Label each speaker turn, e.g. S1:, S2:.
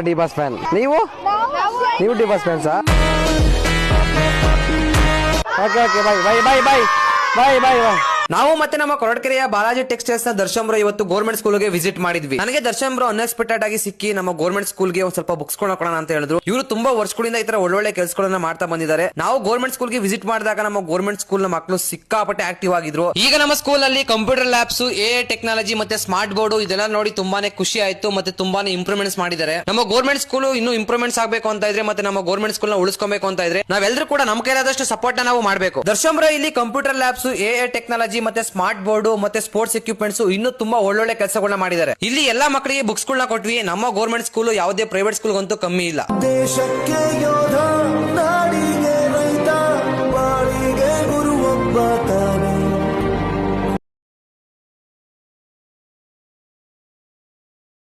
S1: D boss fan. ನೀವು D boss ಫ್ಯಾನ್ಸಾ? Okay okay bye bye bye bye bye bye bye. ನಾವು ಮತ್ತೆ ನಮ್ಮ ಕೊರಟಗೆರೆಯ ಬಾಲಾಜಿ ಟೆಕ್ಸ್ಟೈಲ್ಸ್ ನ ದರ್ಶನ್ ಬ್ರೋ ಇವತ್ತು ಗೌರ್ಮೆಂಟ್ ಸ್ಕೂಲ್ಗೆ ವಿಸಿಟ್ ಮಾಡಿದ್ವಿ. ನನಗೆ ದರ್ಶನ್ ಬ್ರೋ ಅನ್ಎಕ್ಸ್ಪೆಕ್ಟೆಡ್ ಆಗಿ ಸಿಕ್ಕಿ ನಮ್ಮ ಗೌರ್ಮೆಂಟ್ ಸ್ಕೂಲ್ಗೆ ಒಂದ್ ಸ್ವಲ್ಪ ಬುಕ್ಸ್ ಕೊಂಡೋಗೋಣ ಅಂತ ಹೇಳಿದ್ರು. ಇವರು ತುಂಬಾ ವರ್ಷಗಳಿಂದ ಈ ತರ ಒಳ್ಳೊಳ್ಳೆ ಕೆಲಸಗಳನ್ನ ಮಾಡ್ತಾ ಬಂದಿದ್ದಾರೆ. ನಾವು ಗೌರ್ಮೆಂಟ್ ಸ್ಕೂಲ್ಗೆ ವಿಸಿಟ್ ಮಾಡಿದಾಗ ನಮ್ಮ ಗೌರ್ಮೆಂಟ್ ಸ್ಕೂಲ್ ನ ಮಕ್ಕಳು ಸಿಕ್ಕಾಪಟ್ಟೆ ಆಕ್ಟಿವ್ ಆಗಿದ್ರು. ಈಗ ನಮ್ಮ ಸ್ಕೂಲ್ ಅಲ್ಲಿ ಕಂಪ್ಯೂಟರ್ ಲ್ಯಾಬ್ಸ್, ಎಐ ಟೆಕ್ನಾಲಜಿ ಮತ್ತೆ ಸ್ಮಾರ್ಟ್ ಬೋರ್ಡ್ ಇದೆಲ್ಲ ನೋಡಿ ತುಂಬಾನೇ ಖುಷಿ ಆಯ್ತು. ಮತ್ತೆ ತುಂಬಾನೇ ಇಂಪ್ರೂವ್ಮೆಂಟ್ಸ್ ಮಾಡಿದ್ದಾರೆ. ನಮ್ಮ ಗೌರ್ಮೆಂಟ್ ಸ್ಕೂಲ್ ಇನ್ನೂ ಇಂಪ್ರೂವ್ಮೆಂಟ್ಸ್ ಆಗಬೇಕು ಅಂತ ಇದ್ರೆ ಮತ್ತೆ ನಮ್ಮ ಗೌರ್ಮೆಂಟ್ ಸ್ಕೂಲ್ ನ ಉಳಿಸ್ಕೊಬೇಕು ಅಂತ ಇದ್ರೆ ನಾವೆಲ್ಲರೂ ಕೂಡ ನಮ್ಮ ಕೈಲಾದಷ್ಟು ಸಪೋರ್ಟ್ ನಾವು ಮಾಡಬೇಕು. ದರ್ಶನ್ ಬ್ರೋ ಇಲ್ಲಿ ಕಂಪ್ಯೂಟರ್ ಲ್ಯಾಬ್ಸ್, ಎಐ ಟೆಕ್ನಾಲಜಿ ಮತ್ತೆ ಸ್ಮಾರ್ಟ್ ಬೋರ್ಡ್ ಮತ್ತೆ ಸ್ಪೋರ್ಟ್ಸ್ ಎಕ್ವಿಪ್ಮೆಂಟ್ಸ್ ಇನ್ನೂ ತುಂಬಾ ಒಳ್ಳೊಳ್ಳೆ ಕೆಲಸಗಳನ್ನ ಮಾಡಿದ್ದಾರೆ. ಇಲ್ಲಿ ಎಲ್ಲಾ ಮಕ್ಕಳಿಗೆ ಬುಕ್ಸ್ ಗಳನ್ನ ಕೊಟ್ವಿ. ನಮ್ಮ ಗೌರ್ಮೆಂಟ್ ಸ್ಕೂಲ್ ಯಾವುದೇ ಪ್ರೈವೇಟ್ ಸ್ಕೂಲ್ ಅಂತೂ ಕಮ್ಮಿ ಇಲ್ಲ. ದೇಶಕ್ಕೆ ಯೋಧ